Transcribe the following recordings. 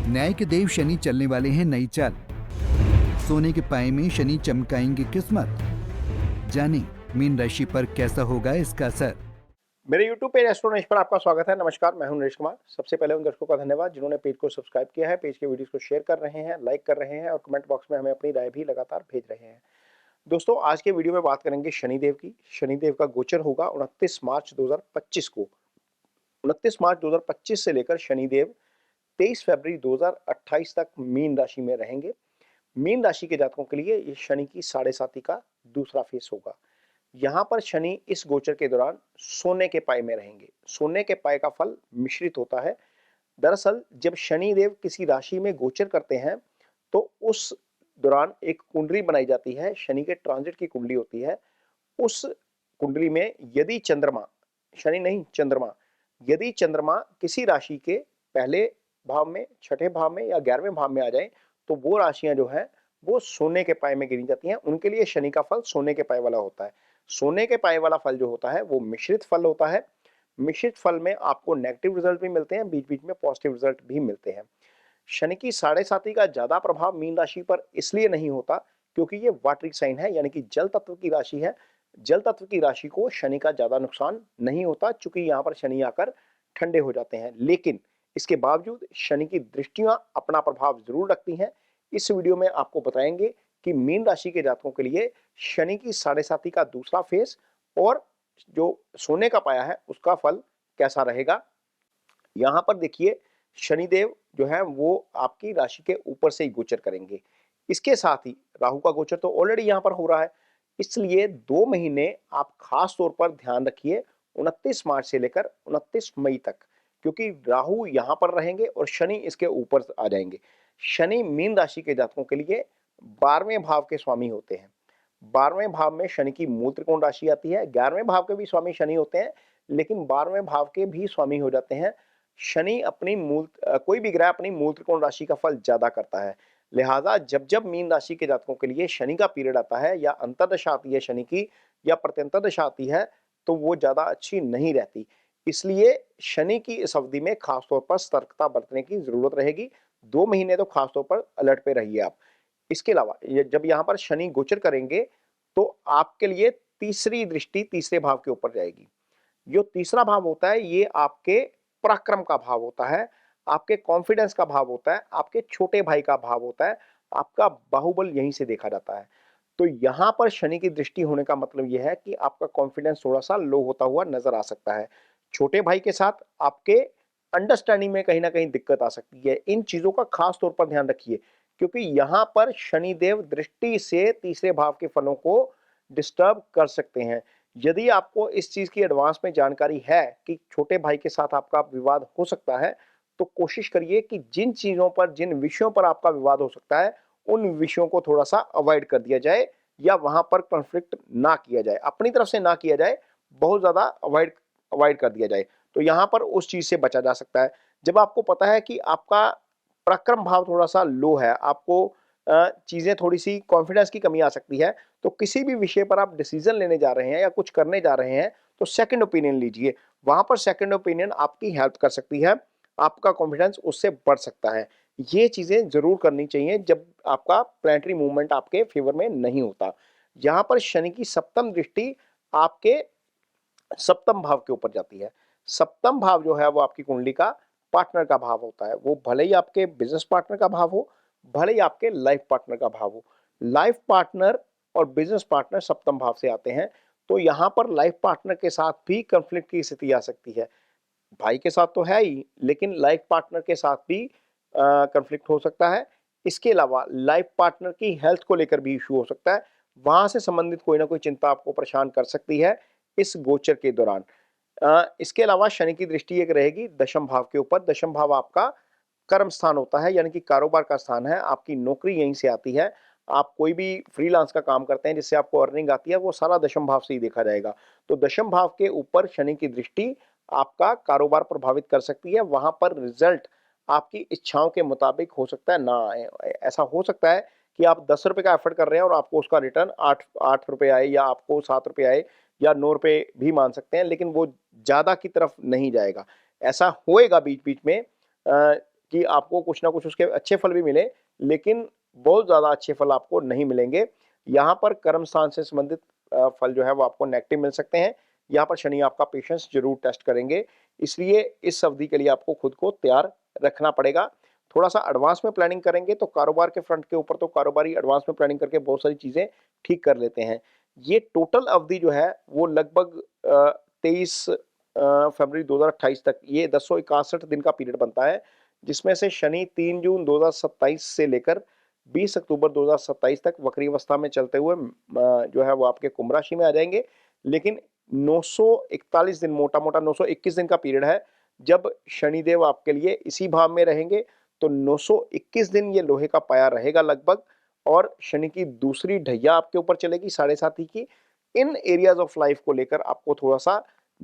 न्याय के देव शनि चलने वाले हैं नई चाल। सोने के पाए में शनि चमकाएंगे किस्मत। जाने मीन राशि पर कैसा होगा इसका असर। मेरे YouTube पेज एस्ट्रो नरेश पर आपका स्वागत है। नमस्कार, मैं हूं नरेश कुमार। सबसे पहले उन दर्शकों का धन्यवाद जिन्होंने पेज को सब्सक्राइब किया है, पेज के वीडियोस को शेयर कर रहे हैं, लाइक कर रहे हैं और कमेंट बॉक्स में हमें अपनी राय भी लगातार भेज रहे हैं। दोस्तों, आज के वीडियो में बात करेंगे शनिदेव की। शनिदेव का गोचर होगा 29 मार्च 2025 को। 29 मार्च 2025 से लेकर शनिदेव 23 फरवरी 2028 तक मीन राशि में रहेंगे। मीन राशि के जातकों के लिए ये शनि की साढ़े साती का दूसरा फेस होगा। यहाँ पर शनि इस गोचर के दौरान सोने के पाए में रहेंगे। सोने के पाए का फल मिश्रित होता है। दरअसल जब शनि देव किसी राशि में गोचर करते हैं तो उस दौरान एक कुंडली बनाई जाती है, शनि के ट्रांजिट की कुंडली होती है। उस कुंडली में यदि चंद्रमा, शनि नहीं चंद्रमा, यदि चंद्रमा किसी राशि के पहले भाव में, छठे भाव में या 11वें भाव में आ जाए तो वो राशियां जो है वो सोने के पाए में गिनी जाती हैं। उनके लिए शनि का फल सोने के पाए वाला होता है। सोने के पाए वाला फल जो होता है वो मिश्रित फल होता है। मिश्रित फल में आपको नेगेटिव रिजल्ट भी मिलते हैं, बीच बीच में पॉजिटिव रिजल्ट भी मिलते हैं। शनि की साढ़े साती का ज्यादा प्रभाव मीन राशि पर इसलिए नहीं होता क्योंकि ये वाटरी साइन है, यानी कि जल तत्व की राशि है। जल तत्व की राशि को शनि का ज्यादा नुकसान नहीं होता चूंकि यहाँ पर शनि आकर ठंडे हो जाते हैं। लेकिन इसके बावजूद शनि की दृष्टियां अपना प्रभाव जरूर रखती हैं। इस वीडियो में आपको बताएंगे कि मीन राशि के जातकों के लिए शनि की साढ़े साती का दूसरा फेस और जो सोने का पाया है उसका फल कैसा रहेगा। यहां पर देखिए, शनिदेव जो है वो आपकी राशि के ऊपर से ही गोचर करेंगे। इसके साथ ही राहु का गोचर तो ऑलरेडी यहां पर हो रहा है, इसलिए 2 महीने आप खास तौर पर ध्यान रखिए 29 मार्च से लेकर 29 मई तक, क्योंकि राहु यहां पर रहेंगे और शनि इसके ऊपर आ जाएंगे। शनि मीन राशि के जातकों के लिए 12वें भाव के स्वामी होते हैं। 12वें भाव में शनि की मूल त्रिकोण राशि आती है। 11वें भाव के भी स्वामी शनि होते हैं, लेकिन 12वें भाव के भी स्वामी हो जाते हैं शनि। अपनी कोई भी ग्रह अपनी मूल त्रिकोण राशि का फल ज्यादा करता है। लिहाजा जब जब मीन राशि के जातकों के लिए शनि का पीरियड आता है या अंतर्दशा आती है शनि की या प्रत्यंतर दशा आती है तो वो ज्यादा अच्छी नहीं रहती। इसलिए शनि की इस अवधि में खासतौर पर सतर्कता बरतने की जरूरत रहेगी। 2 महीने तो खासतौर पर अलर्ट पे रहिए आप। इसके अलावा जब यहाँ पर शनि गोचर करेंगे तो आपके लिए तीसरी दृष्टि तीसरे भाव के ऊपर जाएगी। जो तीसरा भाव होता है ये आपके पराक्रम का भाव होता है, आपके कॉन्फिडेंस का भाव होता है, आपके छोटे भाई का भाव होता है, आपका बाहुबल यहीं से देखा जाता है। तो यहाँ पर शनि की दृष्टि होने का मतलब यह है कि आपका कॉन्फिडेंस थोड़ा सा लो होता हुआ नजर आ सकता है। छोटे भाई के साथ आपके अंडरस्टैंडिंग में कहीं ना कहीं दिक्कत आ सकती है। इन चीजों का खास तौर पर ध्यान रखिए क्योंकि यहाँ पर शनिदेव दृष्टि से तीसरे भाव के फलों को डिस्टर्ब कर सकते हैं। यदि आपको इस चीज की एडवांस में जानकारी है कि छोटे भाई के साथ आपका विवाद हो सकता है तो कोशिश करिए कि जिन चीजों पर, जिन विषयों पर आपका विवाद हो सकता है उन विषयों को थोड़ा सा अवॉइड कर दिया जाए या वहां पर कॉन्फ्लिक्ट ना किया जाए, अपनी तरफ से ना किया जाए, बहुत ज्यादा अवॉइड अवॉइड कर दिया जाए तो यहां पर उस चीज से बचा जा सकता है। जब आपको पता है कि आपका पराक्रम भाव थोड़ा सा लो है, आपको चीजें थोड़ी सी कॉन्फिडेंस की कमी आ सकती है, तो किसी भी विषय पर आप डिसीजन लेने जा रहे हैं या कुछ करने जा रहे हैं तो सेकंड ओपिनियन लीजिए। वहां पर सेकंड ओपिनियन आपकी हेल्प कर सकती है, आपका कॉन्फिडेंस उससे बढ़ सकता है। ये चीजें जरूर करनी चाहिए जब आपका प्लैनेटरी मूवमेंट आपके फेवर में नहीं होता। यहाँ पर शनि की सप्तम दृष्टि आपके सप्तम भाव के ऊपर जाती है। सप्तम भाव जो है वो आपकी कुंडली का पार्टनर का भाव होता है। वो भले ही आपके बिजनेस पार्टनर का भाव हो, भले ही आपके लाइफ पार्टनर का भाव हो। लाइफ पार्टनर और बिजनेस पार्टनर सप्तम भाव से आते हैं तो यहाँ पर लाइफ पार्टनर के साथ भी कंफ्लिक्ट की स्थिति आ सकती है। भाई के साथ तो है ही, लेकिन लाइफ पार्टनर के साथ भी कंफ्लिक्ट हो सकता है। इसके अलावा लाइफ पार्टनर की हेल्थ को लेकर भी इशू हो सकता है। वहां से संबंधित कोई ना कोई चिंता आपको परेशान कर सकती है इस गोचर के दौरान। इसके अलावा शनि की दृष्टि एक रहेगी दशम भाव के ऊपर। दशम भाव आपका कर्म स्थान होता है, यानी कि कारोबार का स्थान है। आपकी नौकरी यहीं से आती है। आप कोई भी फ्रीलांस का काम करते हैं जिससे आपको अर्निंग आती है वो सारा दशम भाव से ही देखा जाएगा। तो दशम भाव के ऊपर शनि की दृष्टि आपका कारोबार प्रभावित कर सकती है। वहां पर रिजल्ट आपकी इच्छाओं के मुताबिक हो सकता है ना आए। ऐसा हो सकता है कि आप 10 रुपए का एफर्ट कर रहे हैं और आपको उसका रिटर्न 8 रुपए आए या आपको 7 रुपए आए या 9 रुपए भी मान सकते हैं, लेकिन वो ज्यादा की तरफ नहीं जाएगा। ऐसा होएगा बीच बीच में। कि आपको कुछ ना कुछ उसके अच्छे फल भी मिले, लेकिन बहुत ज़्यादा अच्छे फल आपको नहीं मिलेंगे। यहाँ पर कर्म स्थान से संबंधित फल जो है वो आपको नेगेटिव मिल सकते हैं। यहाँ पर शनि आपका पेशेंस जरूर टेस्ट करेंगे, इसलिए इस अवधि के लिए आपको खुद को तैयार रखना पड़ेगा। थोड़ा सा एडवांस में प्लानिंग करेंगे तो कारोबार के फ्रंट के ऊपर तो कारोबारी एडवांस में प्लानिंग करके बहुत सारी चीज़ें ठीक कर लेते हैं। ये टोटल अवधि जो है वो लगभग 23 फरवरी 2028 तक ये 1061 दिन का पीरियड बनता है, जिसमें से शनि 3 जून 2027 से लेकर 20 अक्टूबर 2027 तक वक्री अवस्था में चलते हुए जो है वो आपके कुंभ राशि में आ जाएंगे। लेकिन 941 दिन, मोटा मोटा 921 दिन का पीरियड है जब शनिदेव आपके लिए इसी भाव में रहेंगे। तो 921 दिन ये लोहे का पाया रहेगा लगभग, और शनि की दूसरी ढैया आपके ऊपर चलेगी 7.5 की। इन एरियाज ऑफ लाइफ को लेकर आपको थोड़ा सा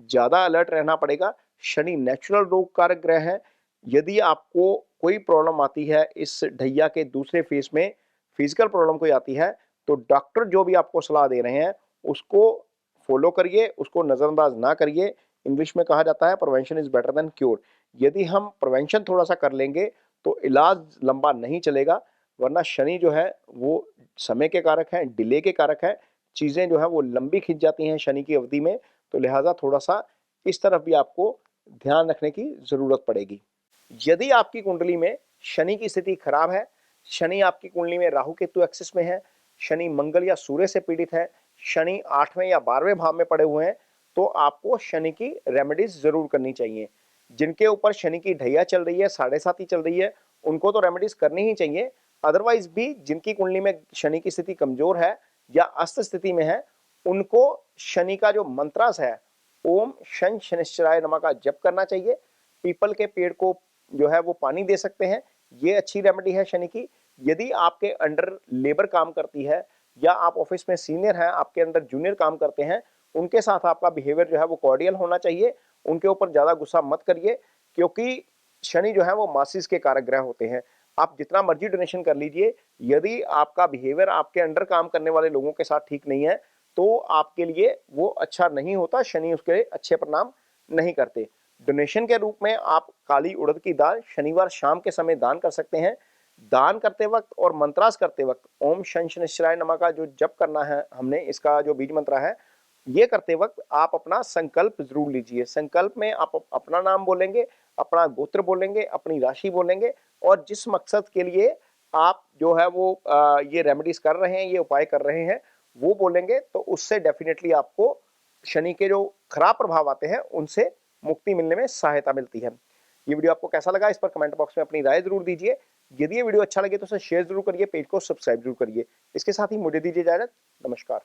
ज्यादा अलर्ट रहना पड़ेगा। शनि नेचुरल रोग कारक ग्रह है। यदि आपको कोई प्रॉब्लम आती है इस ढैया के दूसरे फेज में, फिजिकल प्रॉब्लम कोई आती है, तो डॉक्टर जो भी आपको सलाह दे रहे हैं उसको फॉलो करिए, उसको नजरअंदाज ना करिए। इंग्लिश में कहा जाता है prevention is better than cure. यदि हम प्रिवेंशन थोड़ा सा कर लेंगे तो इलाज लंबा नहीं चलेगा, वरना शनि जो है वो समय के कारक हैं, डिले के कारक है। चीजें जो है वो लंबी खिंच जाती हैं शनि की अवधि में, तो लिहाजा थोड़ा सा इस तरफ भी आपको ध्यान रखने की जरूरत पड़ेगी। यदि आपकी कुंडली में शनि की स्थिति खराब है, शनि आपकी कुंडली में राहु केतु एक्सिस में है, शनि मंगल या सूर्य से पीड़ित है, शनि 8वें या 12वें भाव में पड़े हुए हैं, तो आपको शनि की रेमेडीज जरूर करनी चाहिए। जिनके ऊपर शनि की ढैया चल रही है, 7.5 चल रही है, उनको तो रेमेडीज करनी ही चाहिए। अदरवाइज भी जिनकी कुंडली में शनि की स्थिति कमजोर है या अस्त स्थिति में है, उनको शनि का जो मंत्रास है ओम शन शनिश्चराय नमः का जप करना चाहिए। पीपल के पेड़ को जो है वो पानी दे सकते हैं, ये अच्छी रेमेडी है शनि की। यदि आपके अंडर लेबर काम करती है या आप ऑफिस में सीनियर हैं, आपके अंदर जूनियर काम करते हैं, उनके साथ आपका बिहेवियर जो है वो कॉर्डियल होना चाहिए। उनके ऊपर ज्यादा गुस्सा मत करिए, क्योंकि शनि जो है वो मासिस के कारक ग्रह होते हैं। आप जितना मर्जी डोनेशन कर लीजिए, यदि आपका बिहेवियर आपके अंडर काम करने वाले लोगों के साथ ठीक नहीं है तो आपके लिए वो अच्छा नहीं होता, शनि उसके लिए अच्छे परिणाम नहीं करते। डोनेशन के रूप में आप काली उड़द की दाल शनिवार शाम के समय दान कर सकते हैं। दान करते वक्त और मंत्रास करते वक्त ओम शन शनिश्चराय नमः का जो जप करना है हमने, इसका जो बीज मंत्र है, ये करते वक्त आप अपना संकल्प जरूर लीजिए। संकल्प में आप अपना नाम बोलेंगे, अपना गोत्र बोलेंगे, अपनी राशि बोलेंगे, और जिस मकसद के लिए आप जो है वो ये रेमेडीज कर रहे हैं, ये उपाय कर रहे हैं, वो बोलेंगे, तो उससे डेफिनेटली आपको शनि के जो खराब प्रभाव आते हैं उनसे मुक्ति मिलने में सहायता मिलती है। ये वीडियो आपको कैसा लगा, इस पर कमेंट बॉक्स में अपनी राय जरूर दीजिए। यदि ये वीडियो अच्छा लगे तो उसे शेयर जरूर करिए, पेज को सब्सक्राइब जरूर करिए। इसके साथ ही मुझे दीजिए इजाजत। नमस्कार।